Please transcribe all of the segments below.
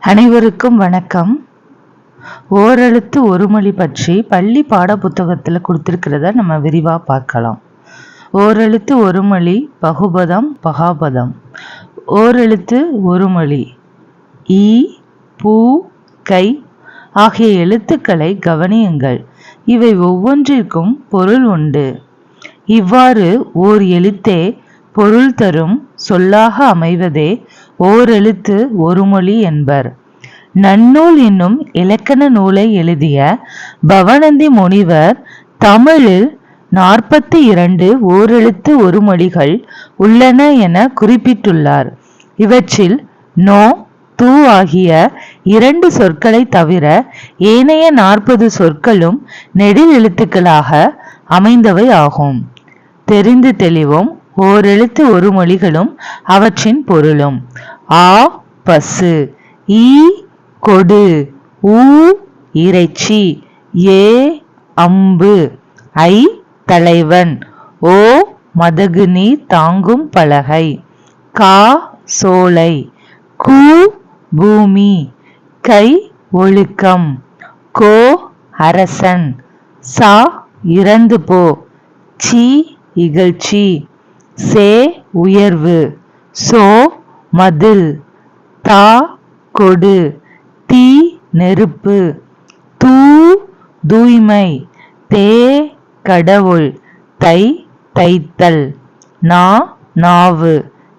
அனைவருக்கும் வணக்கம். ஓரெழுத்து ஒரு மொழி பற்றி பள்ளி பாட புத்தகத்தில் கொடுத்துருக்கிறத நம்ம விரிவாக பார்க்கலாம். ஓரெழுத்து ஒரு மொழி பகுபதம் பகாபதம். ஓரெழுத்து ஒரு மொழி ஈ பூ கை ஆகிய எழுத்துக்களை கவனியுங்கள். இவை ஒவ்வொன்றிற்கும் பொருள் உண்டு. இவ்வாறு ஓர் எழுத்தே பொருள் தரும் சொல்லாக அமைவதே ஓரெழுத்து ஒரு மொழி என்பர். நன்னூல் என்னும் இலக்கண நூலை எழுதிய பவணந்தி முனிவர் தமிழில் 42 ஓரெழுத்து ஒரு மொழிகள் உள்ளன என குறிப்பிட்டுள்ளார். இவற்றில் நோ தூ ஆகிய 2 சொற்களை தவிர ஏனைய 40 சொற்களும் நெடில் எழுத்துக்களாக அமைந்தவை ஆகும். தெரிந்து தெளிவோம் ஓரெழுத்து ஒரு மொழிகளும் அவற்றின் பொருளும். ஆ பசு, ஈ கொடு, ஊ இறைச்சி, ஏ அம்பு, ஐ தலைவன், ஓ மதகு நீர் தாங்கும் பலகை, கா சோலை, கூ பூமி, கை ஒழுக்கம், கோ அரசன், சா இறந்து போ, சி இகழ்ச்சி, சே உயர்வு, சோ மதில், தா கொடு, தீ நெருப்பு, தூ தூய்மை, தே கடவுள், தை தைத்தல், நா நாவு,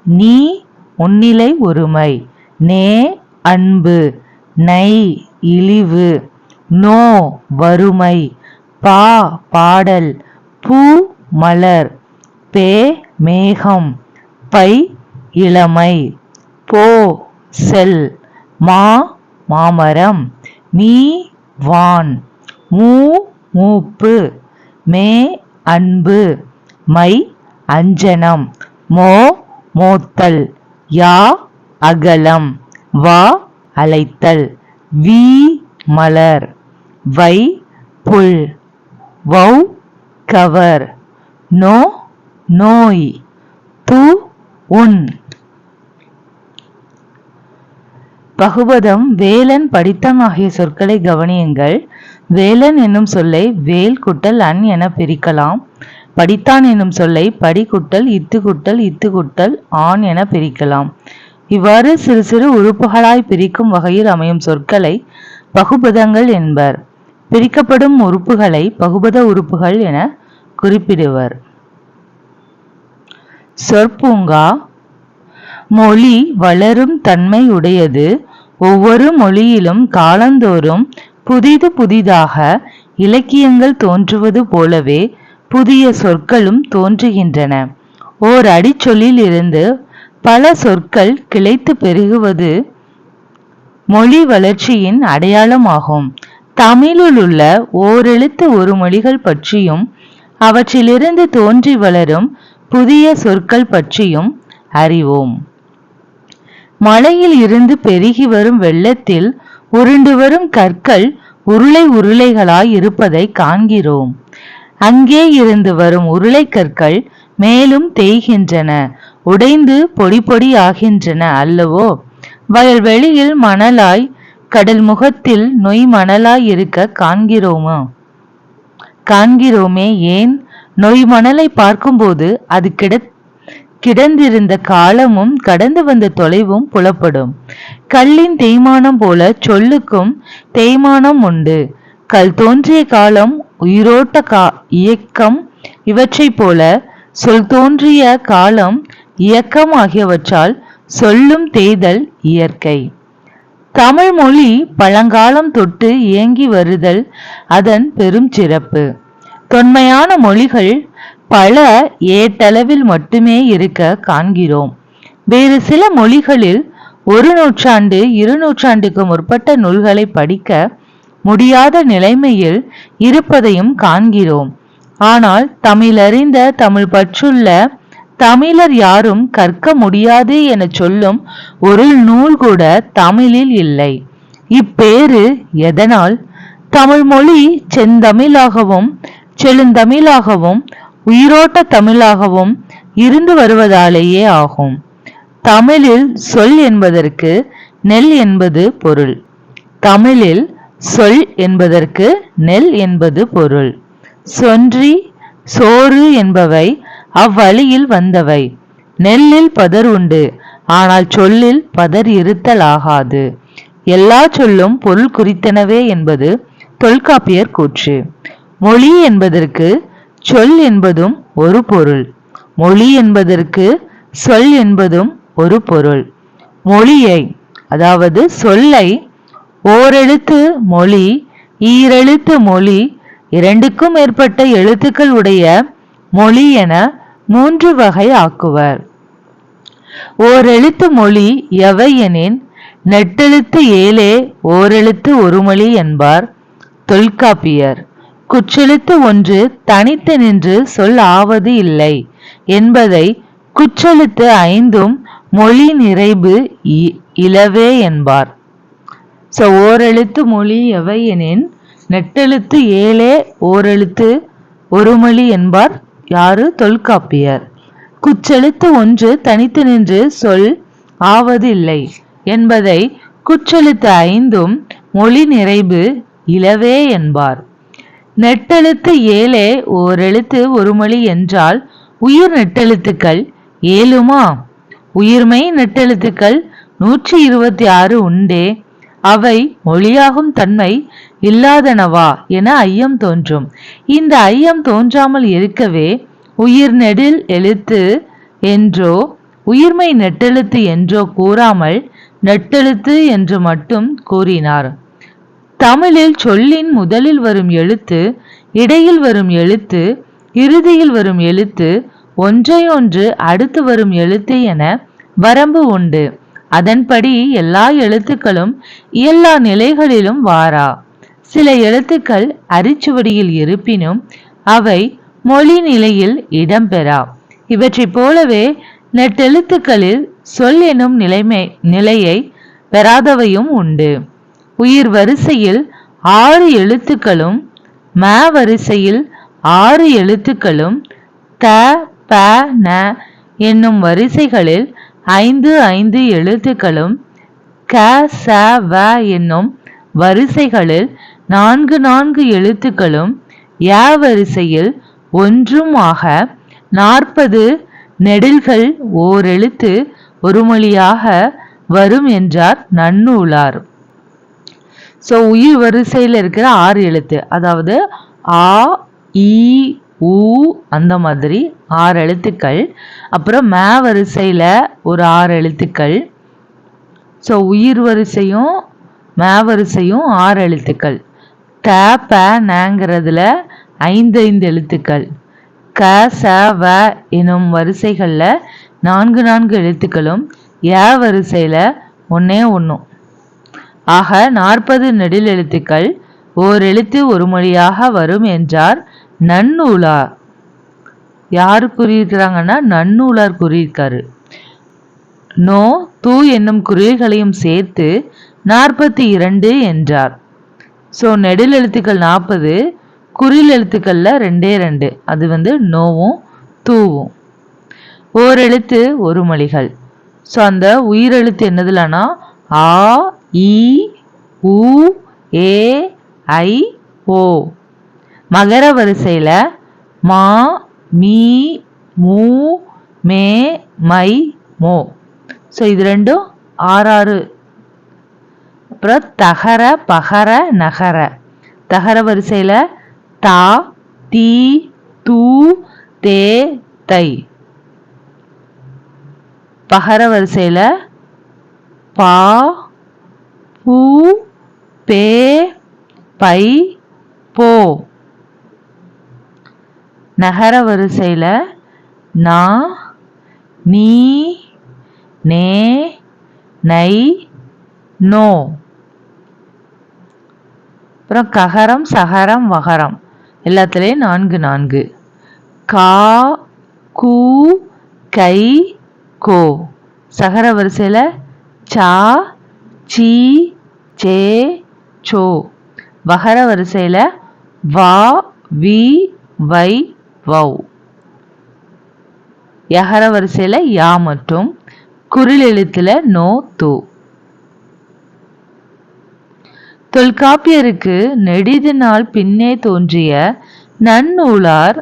நீ முன்னிலை ஒருமை, நே அன்பு, நை இழிவு, நோ வறுமை, பா பாடல், பூ மலர், பே மேகம், பை இளமை, போ செல், மா மாமரம், மீ வான், மூ மூப்பு, மே அன்பு, மை அஞ்சனம், மோ மோத்தல், யா அகலம், வா அழைத்தல், வி மலர், வை புல், வௌ கவர், நோ நோய், து உன். பகுபதம் வேலன் படித்தான் ஆகிய சொற்களை கவனியுங்கள். வேலன் என்னும் சொல்லை வேல் குட்டல் அன் என பிரிக்கலாம். படித்தான் என்னும் சொல்லை படி குட்டல் இத்து குட்டல் இத்து குட்டல் ஆண் என பிரிக்கலாம். இவ்வாறு சிறு சிறு உறுப்புகளாய் பிரிக்கும் வகையில் அமையும் சொற்களை பகுபதங்கள் என்பர். பிரிக்கப்படும் உறுப்புகளை பகுபத உறுப்புகள் என குறிப்பிடுவர். சொற்பூங்கா மொழி வளரும் தன்மை உடையது. ஒவ்வொரு மொழியிலும் காலந்தோறும் புதிது புதிதாக இலக்கியங்கள் தோன்றுவது போலவே புதிய சொற்களும் தோன்றுகின்றன. ஓர் அடிச்சொல்லில் இருந்து பல சொற்கள் கிளைத்து பெருகுவது மொழி வளர்ச்சியின் அடையாளமாகும். தமிழில் உள்ள ஓரெழுத்து ஒரு மொழிகள் பற்றியும் அவற்றிலிருந்து தோன்றி வளரும் புதிய சொற்கள் பற்றியும் அறிவோம். மலையில் இருந்து பெருகி வரும் வெள்ளத்தில் உருண்டு வரும் கற்கள் உருளை உருளைகளாய் இருப்பதை காண்கிறோம். அங்கே இருந்து வரும் உருளை கற்கள் மேலும் தேய்கின்றன, உடைந்து பொடி பொடி ஆகின்றன அல்லவோ? வயல்வெளியில் மணலாய் கடல் முகத்தில் நொய் மணலாய் இருக்க காண்கிறோமே. ஏன்? நொய் மணலை பார்க்கும்போது அது கிடந்திருந்த காலமும் கடந்து வந்த தொலைவும் புலப்படும். கல்லின் தேய்மானம் போல சொல்லுக்கும் தேய்மானம் உண்டு. கல் தோன்றிய காலம், உயிரோட்ட இயக்கம் இவற்றை போல சொல் தோன்றிய காலம், இயக்கம் ஆகியவற்றால் சொல்லும் தேய்தல் இயற்கை. தமிழ் மொழி பழங்காலம் தொட்டு இயங்கி வருதல் அதன் பெரும் சிறப்பு. தொன்மையான மொழிகள் பல ஏட்டளவில் மட்டுமே இருக்க காண்கிறோம். வேறு சில மொழிகளில் 1 நூற்றாண்டு 2 நூற்றாண்டுக்கு முற்பட்ட நூல்களை படிக்க முடியாத நிலைமையில் இருப்பதையும் காண்கிறோம். ஆனால் தமிழறிந்த தமிழ் பற்றுள்ள தமிழர் யாரும் கற்க முடியாது என சொல்லும் ஒரு நூல் கூட தமிழில் இல்லை. இப்பேறு எதனால்? தமிழ் மொழி செந்தமிழாகவும் செழுந்தமிழாகவும் உயிரோட்ட தமிழாகவும் இருந்து வருவதாலேயே ஆகும். தமிழில் சொல் என்பதற்கு நெல் என்பது பொருள். தமிழில் சொல் என்பதற்கு நெல் என்பது பொருள். சொன்றி, சோறு என்பவை அவ்வழியில் வந்தவை. நெல்லில் பதர் உண்டு, ஆனால் சொல்லில் பதர் இருத்தலாகாது. எல்லா சொல்லும் பொருள் குறித்தனவே என்பது தொல்காப்பியர் கூற்று. மொழி என்பதற்கு சொல் என்பதும் ஒரு பொருள். மொழி என்பதற்கு சொல் என்பதும் ஒரு பொருள். மொழியை, அதாவது சொல்லை, ஓரெழுத்து மொழி, ஈரெழுத்து மொழி, இரண்டுக்கும் மேற்பட்ட எழுத்துக்கள் உடைய மொழி என 3 வகை ஆக்குவர். ஓரெழுத்து மொழி எவை எனின் நெட்டெழுத்து 7 ஓரெழுத்து ஒருமொழி என்பார் தொல்காப்பியர். குற்றெழுத்து 1 தனித்து நின்று சொல் ஆவது இல்லை என்பதை குற்றெழுத்து 5 மொழி நிறைவு இலவே என்பார். ஓரெழுத்து மொழி எவை எனின் நெட்டெழுத்து 7 ஓரெழுத்து ஒருமொழி என்பார் யாரு? தொல்காப்பியர். குற்றெழுத்து 1 தனித்து நின்று சொல் ஆவது இல்லை என்பதை குற்றெழுத்து 5 மொழி நிறைவு இலவே என்பார். நெட்டெழுத்து 7 ஓரெழுத்து ஒருமொழி என்றால் உயிர் நெட்டெழுத்துக்கள் 7மா? உயிர்மெய் நெட்டெழுத்துக்கள் 126 உண்டே. அவை மொழியாகும் தன்மை இல்லாதனவா என ஐயம் தோன்றும். இந்த ஐயம் தோன்றாமல் இருக்கவே உயிர் நெடில் எழுத்து என்றோ உயிர்மெய் நெட்டெழுத்து என்றோ கூறாமல் நெட்டெழுத்து என்று மட்டும் கூறினார். தமிழில் சொல்லின் முதலில் வரும் எழுத்து, இடையில் வரும் எழுத்து, இறுதியில் வரும் எழுத்து, ஒன்றையொன்று அடுத்து வரும் எழுத்து என வரம்பு உண்டு. அதன்படி எல்லா எழுத்துக்களும் எல்லா நிலைகளிலும் வாரா. சில எழுத்துக்கள் அரிச்சுவடியில் இருப்பினும் அவை மொழி நிலையில் இடம்பெறா. இவற்றைப் போலவே நெட்டெழுத்துக்களில் சொல் எனும் நிலையை பெறாதவையும் உண்டு. உயிர் வரிசையில் 6 எழுத்துக்களும், ம வரிசையில் 6 எழுத்துக்களும், த, ப, ந என்னும் வரிசைகளில் 5 எழுத்துக்களும், க, ச, வ என்னும் வரிசைகளில் 4 எழுத்துக்களும், ய வரிசையில் 1 ஆக 40 நெடில்கள் ஓரெழுத்து ஒருமொழியாக வரும் என்றார் நன்னூலார். உயிர் வரிசையில் இருக்கிற 6 எழுத்து, அதாவது ஆ, இ, உ அந்த மாதிரி 6 எழுத்துக்கள். அப்புறம் ம வரிசையில் ஒரு 6 எழுத்துக்கள். உயிர் வரிசையும் ம வரிசையும் 6 எழுத்துக்கள். த, ப, நங்கிறதுல 5 எழுத்துக்கள். க, ச, வ எனும் வரிசைகளில் 4 எழுத்துக்களும், ய வரிசையில் 1 ஆக 40 நெடில் எழுத்துக்கள் ஓரெழுத்து ஒரு மொழியாக வரும் என்றார் நன்னூலார். யாரு கூறியிருக்கிறாங்கன்னா நன்னூலார் கூறியிருக்காரு. நோ, தூ என்னும் குறில்களையும் சேர்த்து 42 என்றார். நெடில் எழுத்துக்கள் 40, குறில் எழுத்துக்கள்ல 2 அது நோவும் தூவும். ஓரெழுத்து ஒரு மொழிகள். அந்த உயிரெழுத்து என்னதுலனா ஆ, இ, உ, ஏ, ஐ, ஓ. மகர வரிசையில மா, மீ, மூ, மே, மை, மோ. இது ரெண்டும் 6. அப்புறம் தகர, பகர, நகர. தகர வரிசையில தா, தி, து, தே, தை. பகர வரிசையில பா, பூ, பே, பை, போ. நகர வரிசையில நா, நீ, நே, நை, நோ. அப்புறம் ககரம், சகரம், வகரம் எல்லாத்துலேயும் 4. கா, கூ, கை, கோ. சகர வரிசையில் சா, சி, சே, சோ. வகர வரிசையில் வா, வி, வை, வௌ. யகர வரிசையில் யா மற்றும் குறில் எழுத்துல நோ, தூ. தொல்காப்பியருக்கு நெடிது நாள் பின்னே தோன்றிய நன்னூலார்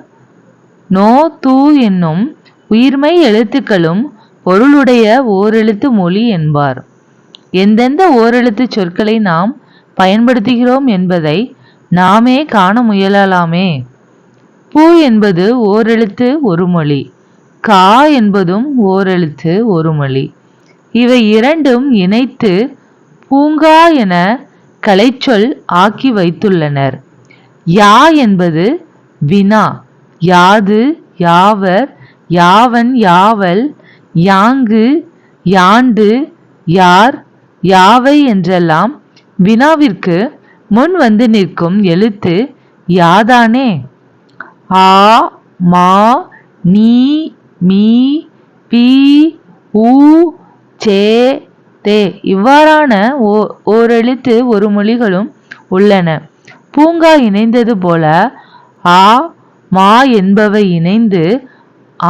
நோ தூ என்னும் உயிர்மை எழுத்துக்களும் பொருளுடைய ஓரெழுத்து மொழி என்பார். எந்தெந்த ஓரெழுத்து சொற்களை நாம் பயன்படுத்துகிறோம் என்பதை நாமே காண முயலலாமே. பூ என்பது ஓரெழுத்து ஒரு மொழி, கா என்பதும் ஓரெழுத்து ஒரு மொழி. இவை இரண்டும் இணைத்து பூங்கா என கலைச்சொல் ஆக்கி வைத்துள்ளனர். யா என்பது வினா, யாது, யாவர், யாவன், யாவல், யாங்கு, யாண்டு, யார், யாவை என்றெல்லாம் வினாவிற்கு முன் வந்து நிற்கும் எழுத்து யாதானே. ஆ, மா, நீ, மீ, பி, ஊ, சே, தே இவ்வாறான ஓரெழுத்து ஒரு மொழிகளும் உள்ளன. பூங்கா இணைந்தது போல ஆ, மா என்பவை இணைந்து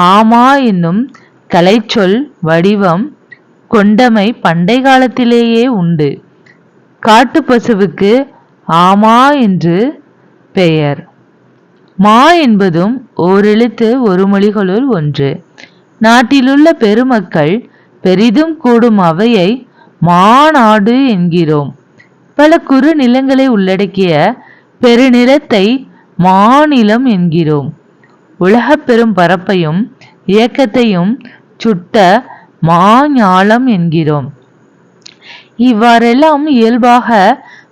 ஆமா என்னும் கலைச்சொல் வடிவம் கொண்டமை பண்டை காலத்திலேயே உண்டு. காட்டு பசுவுக்கு ஆமா என்று பெயர். மா என்பதும் ஓரெழுத்து ஒரு மொழிகளுள் ஒன்று. நாட்டிலுள்ள பெருமக்கள் பெரிதும் கூடும் அவையை மாநாடு என்கிறோம். பல குறு நிலங்களை உள்ளடக்கிய பெருநிலத்தை மாநிலம் என்கிறோம். உலகப் பெரும் பரப்பையும் இயக்கத்தையும் சுட்ட மாஞாலம் என்கிறோம். இவ்வாறெல்லாம் இயல்பாக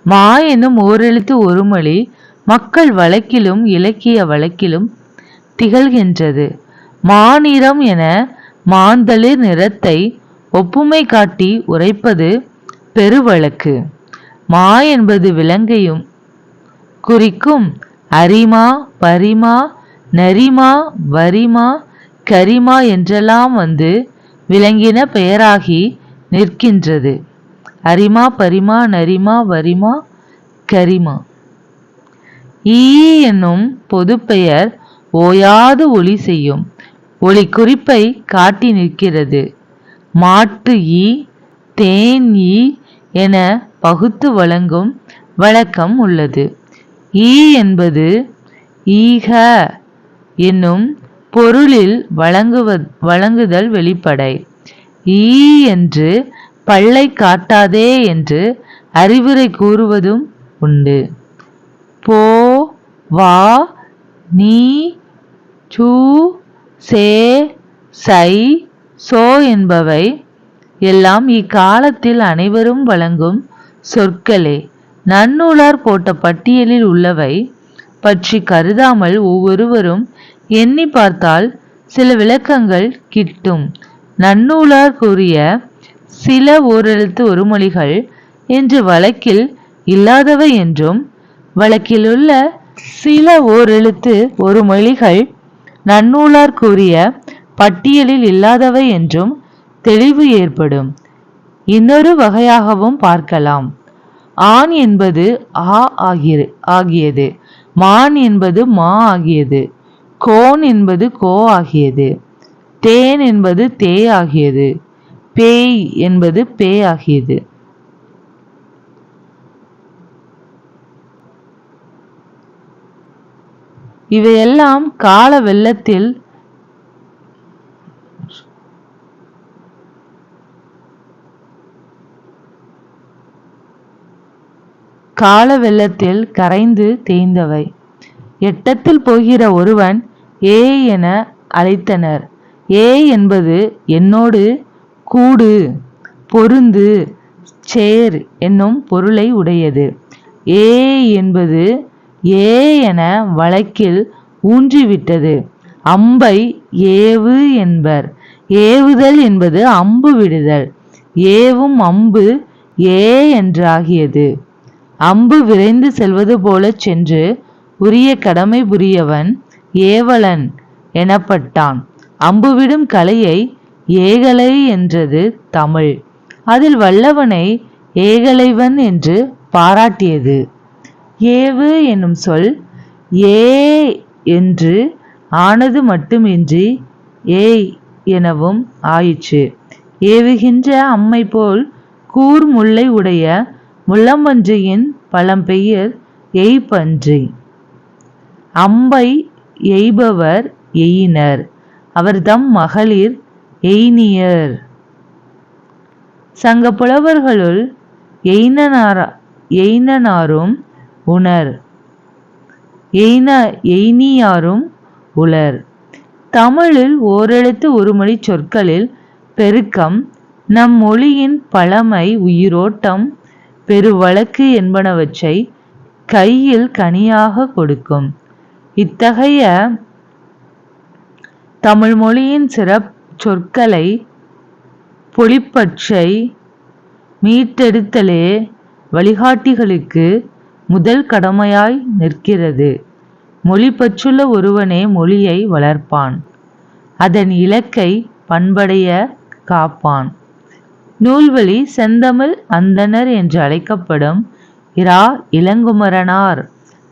மா என்னும் ஓரெழுத்து ஒரு மொழி மக்கள் வழக்கிலும் இலக்கிய வழக்கிலும் திகழ்கின்றது. மாநிறம் என மாந்தளிர் நிறத்தை ஒப்புமை காட்டி உரைப்பது பெருவழக்கு. மா என்பது விலங்கையும் குறிக்கும். அரிமா, பரிமா, நரிமா, வரிமா, கரிமா என்றெல்லாம் வந்து விலங்கின பெயராகி நிற்கின்றது. அரிமா, பரிமா, நரிமா, வரிமா, கரிமா. ஈ என்னும் பொதுப்பெயர் ஓயாது ஒலி செய்யும் ஒலி குறிப்பை காட்டி நிற்கிறது. மாட்டு ஈ, தேன் ஈ என பகுத்து வழங்கும் வழக்கம் உள்ளது. ஈ என்பது ஈக என்னும் பொருளில் வழங்குதல் வெளிப்படை. ஈ என்று பல்லை காட்டாதே என்று அறிவுரை கூறுவதும் உண்டு. போ, வா, நீ, சூ, சே, சை, சோ என்பவை எல்லாம் இக்காலத்தில் அனைவரும் வழங்கும் சொற்களே. நன்னூலார் போட்ட பட்டியலில் உள்ளவை பற்றி கருதாமல் ஒவ்வொருவரும் எண்ணி பார்த்தால் சில விளக்கங்கள் கிட்டும். நன்னூலார் கூறிய சில ஓரெழுத்து ஒரு மொழிகள் என்று வழக்கில் இல்லாதவை என்றும், வழக்கிலுள்ள சில ஓரெழுத்து ஒரு மொழிகள் நன்னூலார் கூறிய பட்டியலில் இல்லாதவை என்றும் தெளிவு ஏற்படும். இன்னொரு வகையாகவும் பார்க்கலாம். ஆண் என்பது ஆ ஆகியது, மான் என்பது மா ஆகியது, கோன் என்பது கோ ஆகியது, தேன் என்பது தே ஆகியது, பேய் என்பது பே ஆகியது. இவையெல்லாம் கால வெள்ளத்தில் கரைந்து தேய்ந்தவை. எட்டத்தில் போகிற ஒருவன் ஏ என அழைத்தனர். ஏ என்பது என்னோடு கூடு, பொருந்து, சேர் என்னும் பொருளை உடையது. ஏ என்பது ஏ என வழக்கில் ஊன்றிவிட்டது. அம்பை ஏவு என்பர். ஏவுதல் என்பது அம்பு விடுதல். ஏவும் அம்பு ஏ என்றாகியது. அம்பு விரைந்து செல்வது போல சென்று உரிய கடமை புரியவன் ஏவலன் எனப்பட்டான். அம்புவிடும் கலையை ஏகலை என்றது தமிழ். அதில் வல்லவனை ஏகலைவன் என்று பாராட்டியது. ஏவு என்னும் சொல் ஏ என்று ஆனது மட்டுமின்றி ஏய் எனவும் ஆயிற்று. ஏவுகின்ற அம்மை போல் கூர் முல்லை உடைய முள்ளம்பன்றியின் பழம்பெயர் எய்பன்றி. அம்பை எய்பவர் எயினர், அவர்தம் மகளிர் எயினியர். சங்க புலவர்களுள் எயினனாரும் உணர், எயினியாரும் உளர். தமிழில் ஓரெழுத்து ஒருமொழி சொற்களில் பெருக்கம் நம் மொழியின் பழமை உயிரோட்டம் பெருவழக்கு என்பனவற்றை கையில் கனியாக கொடுக்கும். இத்தகைய தமிழ் மொழியின் சொற்களை பொழிப்பற்றை மீட்டெடுத்தலே வழிகாட்டிகளுக்கு முதல் கடமையாய் நிற்கிறது. மொழி பற்றுள்ள ஒருவனே மொழியை வளர்ப்பான், அதன் இலக்கை பண்படைய காப்பான். நூல்வழி செந்தமிழ் அந்தணர் என்று அழைக்கப்படும் இரா. இளங்குமரனார்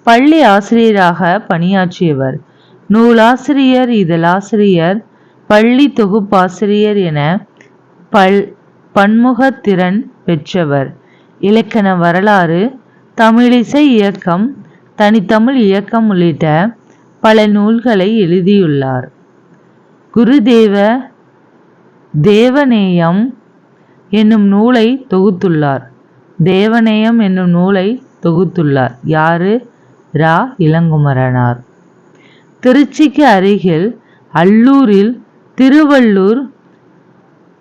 பள்ளி ஆசிரியராக பணியாற்றியவர். நூலாசிரியர், இதழாசிரியர், பள்ளி தொகுப்பாசிரியர் என பன்முகத்திறன் பெற்றவர். இலக்கண வரலாறு, தமிழிசை இயக்கம், தனித்தமிழ் இயக்கம் உள்ளிட்ட பல நூல்களை எழுதியுள்ளார். குருதேவ தேவநேயம் என்னும் நூலை தொகுத்துள்ளார். தேவநேயம் என்னும் நூலை தொகுத்துள்ளார் யாரு? இரா. இளங்குமரனார். திருச்சிக்கு அருகில் அல்லூரில் திருவள்ளூர்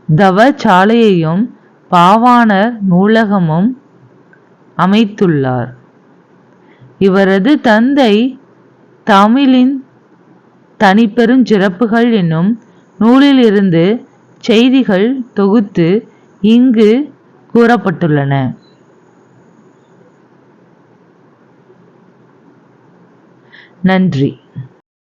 தவசாலையையும் பாவாணர் நூலகமும் அமைத்துள்ளார். இவரது தந்தை தமிழின் தனிப்பெருஞ்சிறப்புகள் என்னும் நூலிலிருந்து செய்திகள் தொகுத்து இங்கு கூறப்பட்டுள்ளன. நன்றி.